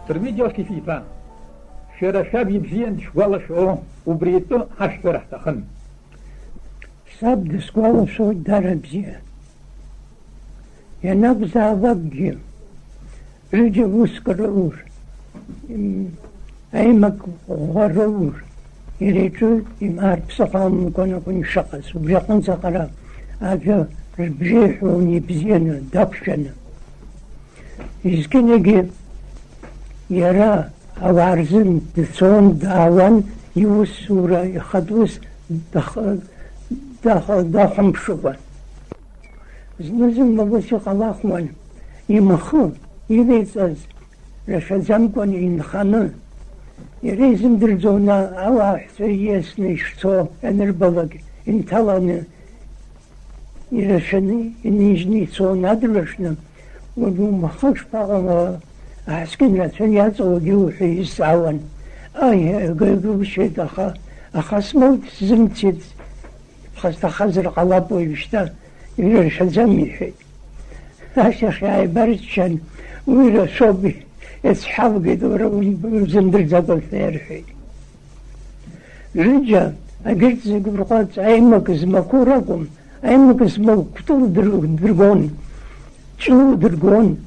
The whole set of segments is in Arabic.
ترميديوس كيفيفا شرا شابي بزين شوالا شو وبريتو هاشتو راح تخن ساب دسكوالا شو دار بزين ينبزا ضبجي رجع وسكرور أيمك غرور يريتو يمار بصفام كون شخص وبيقن سقرا أجا بجيحوني بزين دبشن يسكنجي يرى أوارزن دسون داوان يوسورا يخدوس داخم شوان زنزم مبسي قلاخوان يمخو يريزاز رشازم كون ينخانو يريزم درزونا أوا حسيسني شتو أنربلغ انتلاني يرشني ينيجني تو ندرشنا ولو مخش باغنا أحسكنا تنياتو جوحي يسعوان أي قلقو شيء أخصمو زمتيت خاصة خزر قلابو يشتا يرشازم يحي أشيخ يا برشان ويرا صوبي يسحب قدورة وزندر زادو الثيرحي رجع أقلت زقرقات أيمك زمكوركم أيمك اسمه كتول درقون شو درقون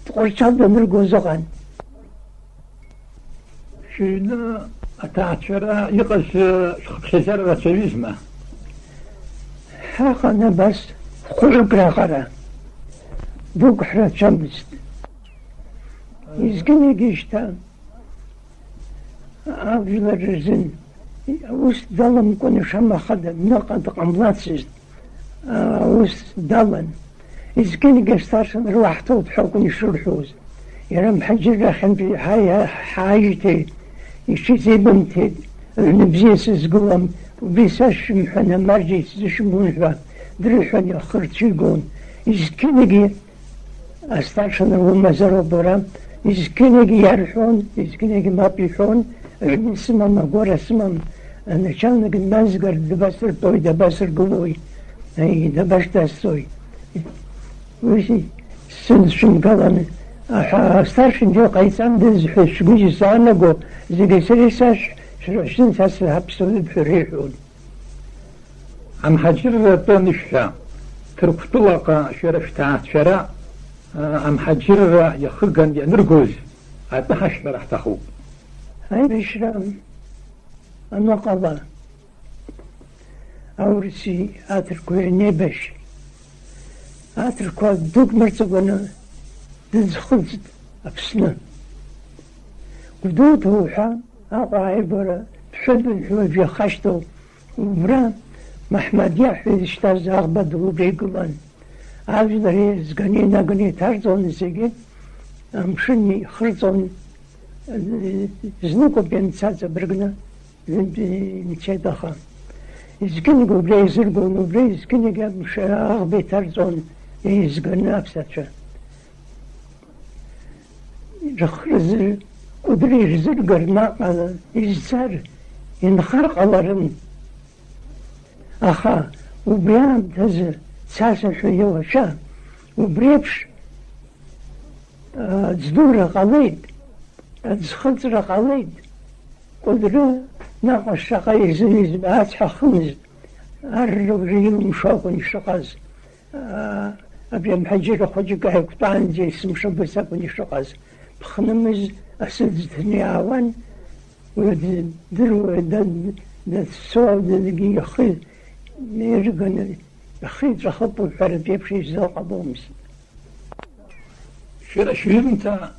تقول شاد درقون زغان شنو أتعشرة يقص خسارة رسويزمة حقنا بس خلق راقرة دوك حرات شمست يزقني قيشتا عاوز الرزن وست ظلم كون شما خدم نقد قملاتسز وست ظلم يزقني قشتاشن روحتو بحكم شرحوز يرم حجر رخن في حاجتي يشي زي بنتي نبزيس زقوم وبيساش محنا مرجي تزشمون دريحون يخرج يقون يزقني أستاشن ومزارو برام يزكنيجي يرحون يزكنيجي ما بيحون نسمع ما قرا سمع أنا كان نقد مازقر دباسر توي دباسر قلوي أي دباش تاسوي وشي سن شن قالن أستارشن جو قيسان دز حش جوجي سانا جو زي سريساش شن ساس هبسون بحريحون عم حجر تنشا تركتلقى شرفتات شراء أم حجر يخرجن ينرجوز أتحش راح تخو هاي بشرام أنا قضاء أورسي أتركو نبش أتركو دوك مرتبنا دزخلت أبسنا ودوت هوحا أقع عبرة بحب الحوجة خشتو وبرا محمد يحفظ اشتاز أغبد وبيقلان عاوز دري زغني نغني تارزون زيجي أمشني خرزون زنوكو بين سازا برغنا نتشي دخان زغني قبلي زرقون وبلي زغني قاب مشاغ بيتارزون يزغني أبساتشا رخرز قدري زرقر ناقل يزار ينخرق الارن أخا وبيان تزر ساسا شوية وشا وبريبش تزدور قليد تزخلت قليد قدرة ناقش شقاي زنيز باتحا خمز أرلو ريل مشاقن شقاز أبيا محجر خوجك هكتان زي سمشبساقن شقاز بخنمز أسدتني عوان ودرو دا السوال دا يخي يرقن أخيط رخبو الحرب يبشي زاق بومس شيرنتا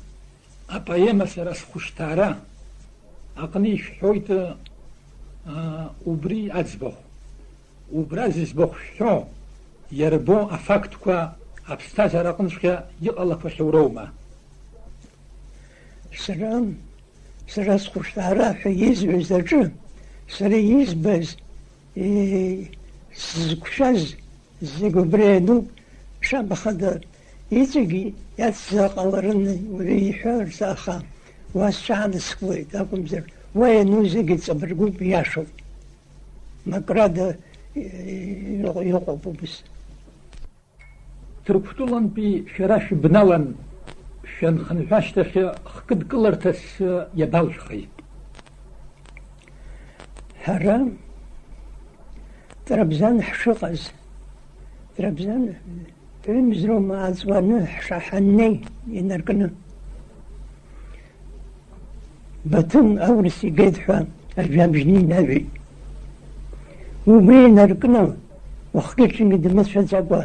أبايما سرس خشتارا أقنيش حويت وبري أزبخ وبرازز بخ شو يربو أفاكتكوا أبستاز رقنشكا يقلق فشوروما سلام سرس خشتارا حيز بزرجو سريز بز زكشاز زيقو بريدو شاب خدر يتجي يتزاق الرن وريحور ساخا واسشان سكوي تاكم زر وينو زيقي تبرقو بياشو مقراد يقوبو بس تركتولن بي شراش بنالن شان خنفاش تخي خكد كلرتس يدالش خي حرام تربزان حشقز تربزان مزرو ما أزوانه حشحني ينركنا بطن أورسي قيد حوام أرجام جنين نبي وبين نركنا وخكيتش قد مسفى زقوا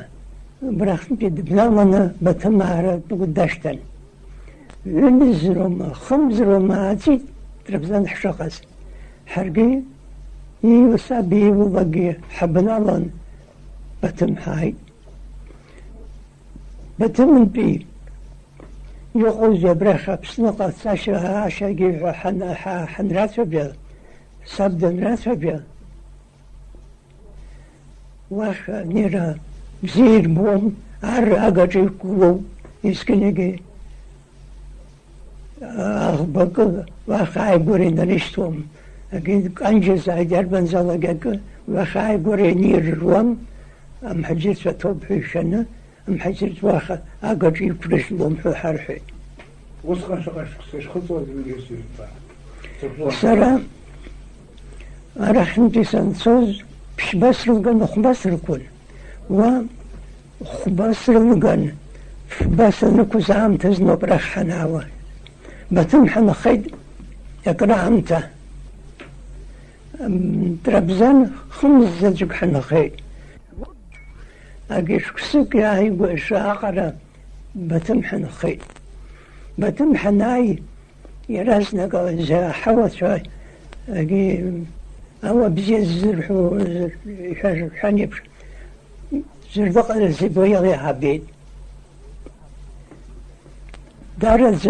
براخن قد بنامنا بطن معرض قداشتن ونزرو ما خمزرو ما عزيز تربزان حشقز حرقي يوسابي وبقي حبنا لون بتم هاي بتم بي يقوز يبرخ بسنقة ساشا عشاقي حن راتبيا سابدن راتبيا واخ نيرا زير بوم عر اقاجي كولو يسكنيجي بقى واخ عيبوري نريشتهم أكيد أنجز عيدار بنزالك وخاي قري نير روم أم حجرت فتوب حيشنا أم حجرت واخا أقاجي فرش لهم حرحي وسخن شقاش خطوة باليوسف سلام أرحنتي سنسوز بش بسرقن خبسر كل وخبسرقن بسر نكوز عام تزنو برخ حناوة بتمحن خيد يقرأ عمته تربزان خمس زلجك حنخي أجيش كسك يا هي وإيش آخر بتم حنخي بتم حناي يراسنا قال زا حوت شوي أجي أو بزي الزرحو حنيب زردق الزبوية غير عبيد دارز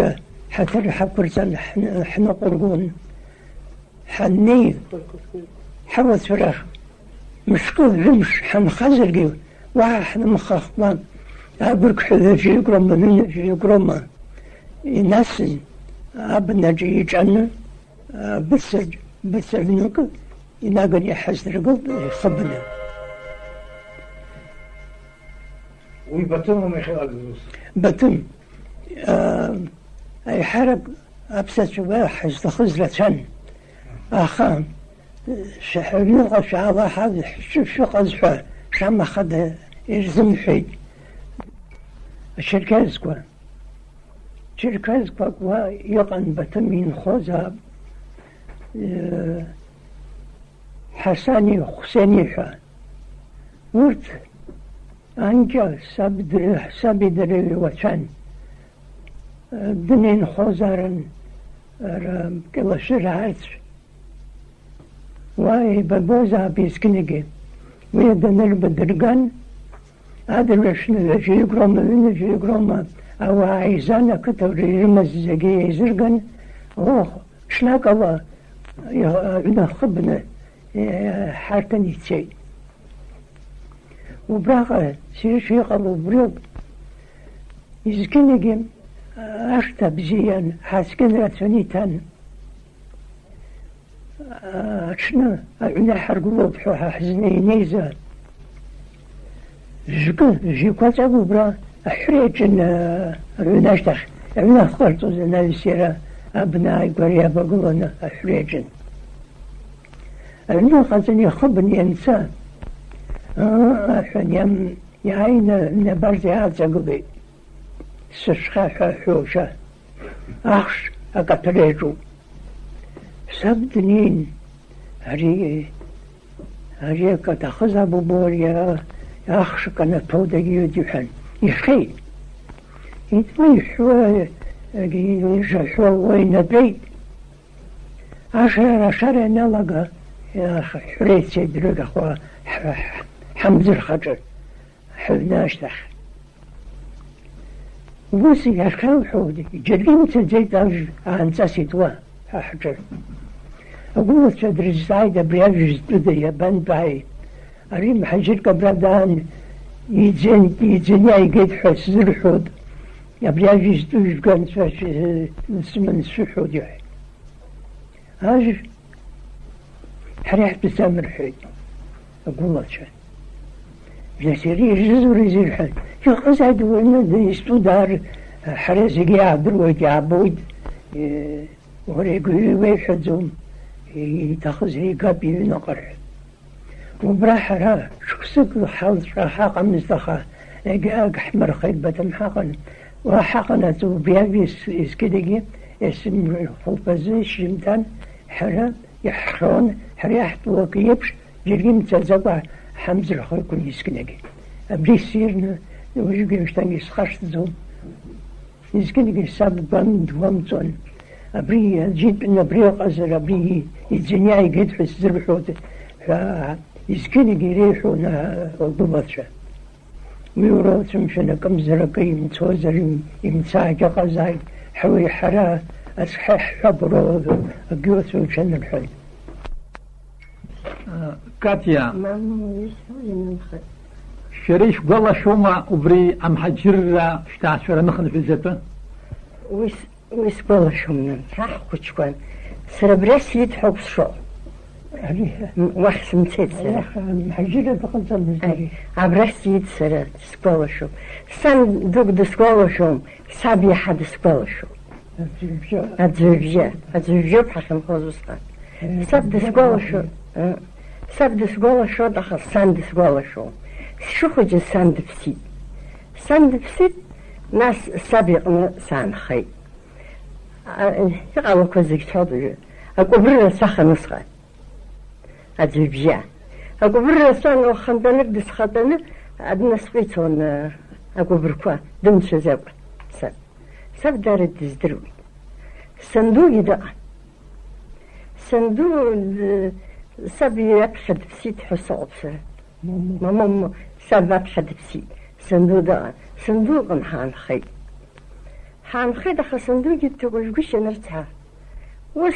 حتى حكرتن حنا قرقون حني حوت فراخ مشكل رمش حنخزرقي واحد مخاخبان أبرك حذا في يقرم من في يقرم ينسن أبنا جي جنة بسر نوك يناقن يحزر قلب يخبنا ويبتمهم يخيال بتم أي حرق أبسط شباب حزت خزرة أخام شحرنا غشا واحد شو قزحه شام أخذ يرزم حي الشركة زكوا يقن بتمين خوزاب حساني وحسيني شا ورت أنجا سابي دري وشان دنين خوزارن كلا شرعاتش واي ببوزا بيسكنيجي ويدنر بدرجان هذا الرشن في يقرم أو عايزانا كتب رمز زجي زرقن أوه شناك الله ينخبنا حارتني تشي وبراغة سير قالوا بريوب يسكنيجي أشتا بزيان حاسكن راتونيتان شنو أنا حرقوا بحوها حزني نيزة جيكوا تابو برا أحريجن روناشتخ أنا خلطوا زنا السيرة أبناء قرية بقولنا أحريجن أنا خلطني خبني إنسان حن يعين نبرزي هذا قبي سشخاحة حوشة أخش أقتريجو سبدنين هري كتخذ أبو بوريا أخش كان تودا يديحن يخي يتمي حوا يجحوا وين بيت عشر نلقى يا أخي حريت سيدرق أخوا حمد الخجل حبناش لخ وبوسي أشكال حودي جريمة زيت عن ساسيتوا أحجر أقول تدري الزايدة برياج جدية بان باي أريم حجر كبردان يجني يقيد حس زرحود برياج جديد كان نسمن السحود يعني هاج حريح بسامر حيد أقول لك شان جسيري جزوري زرحان يقصد وإنه يستو دار حرز يعبر ويجعبود وريقوي ويحزم يتخذ يقابي نقر وبراحة شخصك حاول حاقا مزدخا أحمر خيبة محاقا وحاقنا بيابي اسكدقي اسم خلفزي شمتان حرا يحرون حريحت وكيبش جريم تزوع حمز الخير كل يسكنقي أبري سيرنا ويجي مشتاق يسخشت زوم يسكنقي سابقا دوامتون أبري جيت بنا أبري قصر أبري يتزنيعي قد حس زربحوت يسكنقي ريحونا ضبطشا ويورات مشنا كم زرقي متوزر يمتساعد قزاي حوي حرا أصحح حبر أقيوث وشن الحل كاتيا شريش قال شوما وبري أم حجر شتعشر نخن في الزيتون ويس قال شوما راح كتشوان سربرس يتحب شو وحس متيت سرا محجرة دخلت المزدري عبرس يت سرا سقال شو سان دوق دسقال شو سابي حد سقال شو أتزوجيا بحكم خوزوستان ساب دسقال شو ساب دسقال شو دخل سان دسقال شو شو خج سان دفسيت ناس سابقنا سان خي يقالوا كوزك تحضر أكو برا ساخة نسخة أتزوجيا أكو برا سان وخندنك دس خدنك أدنا سقيتون أكو بركوا دمت زاوة ساب دار الدزدروي صندوق يدق صندوق ساب يبحث بسيت حصاب ماما ساب يبحث بسيت صندوق دق صندوق حان خي دخل صندوق يتوقع وش نرتاح وش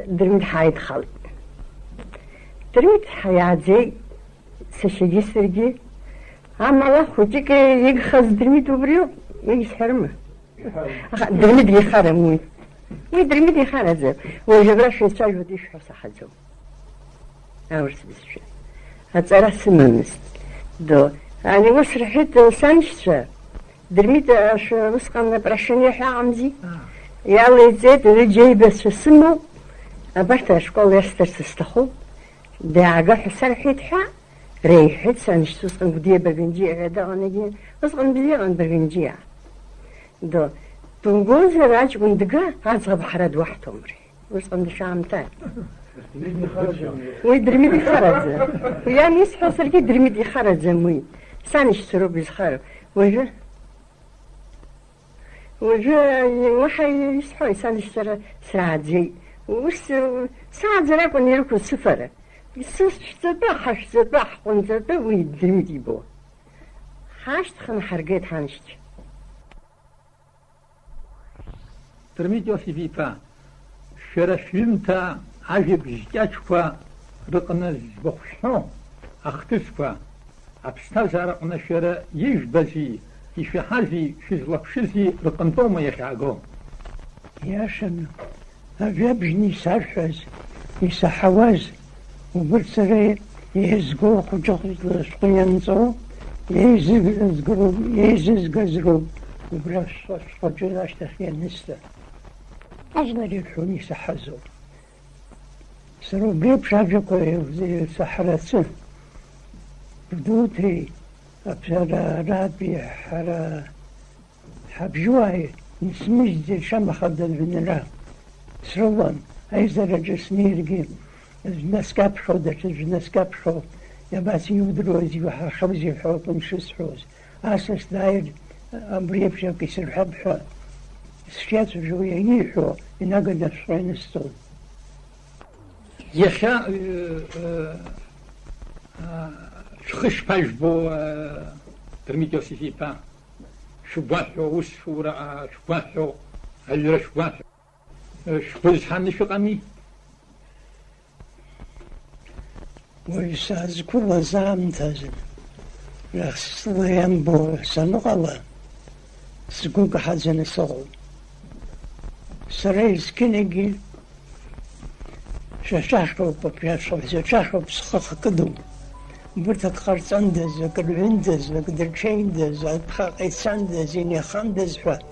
درميد حايد خالي درميد حياة زي سشجي سرجي عم الله خوتك يخز درميد وبريو يسحرمه درميد يخرم وي درميد يخرم زين وجبراش يتشاج وديش حصة حزو أورس بسشة هتسأله سمنست دو يعني وش رحت سانشة درميد أش مسقنا برشني حامزي يالله زيد رجعي بس في السمو أبرت أشكال يسترس استخو ده عجل حسر حيت حا ريحت سانش تسقن بديه برجنجي هذا أنا جي مسقن بديه عن برجنجي دو تنقول زراج وندقة هذا بحرد واحد عمري وسقن دشام تاني ويدرميدي خرج يعني يسحو سرقي درميدي خرج زموي سانش سروب يسخر وجه وحي يسحو سانش سرعة زي وش ساعة زراك ونيركو السفرة يسوس تباح ونزبا ويدرميدي بو حاشت خن حرقيت حانشت ترميت يوسفي فا شرشمتا عجب جاجفا رقنا بخشون اختسفا ابستازا رقنا شرا يجبزي يشحازي شزلقشزي رقنتوما يشعقون ياشن أجابجني سارحز يسحواز وبرسري يهزقو خجوخ لسقيانزو يهزقزرو وبراش خجولاش تخيل نستا أجل يلحوني سحزو سرو بيب شاجكو سحرتسن بدوتي أبسر رابي حرا حبجواي نسمج دي شام خدد بنرا سروان أيزر جسميرجي نسكاب شو دش نسكاب شو يباسي يودروزي وحخبزي حوكم شس حوز أساس داير أمريب شاكي سرحب حو سشيات جوية يحو ينقل نفسين السود يخا شخش باجبو ترميت يوسفي با شباحو وسفورة شباحو أجرى شباحو شبوز حاني شقامي ويساز كل زام تازم رخص ضيام بو سنغلا سقوق حزن الصغل سريز كنيجي شاشو بسخخ كدو برتك خرصندز وكرهندز وكدرشيندز وكخاقيساندز ينخاندز حوات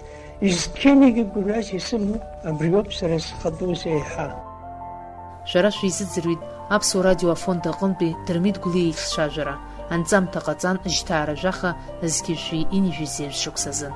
يزكيني قراش يسمو أبريوب سرس خدوسي حا شرش ويزد زرويد أبسو راديو فوندا قنبي ترميد قولي شاجرة أنزام تقطان اجتار جاخة ازكي شوي إني جزير شكسازن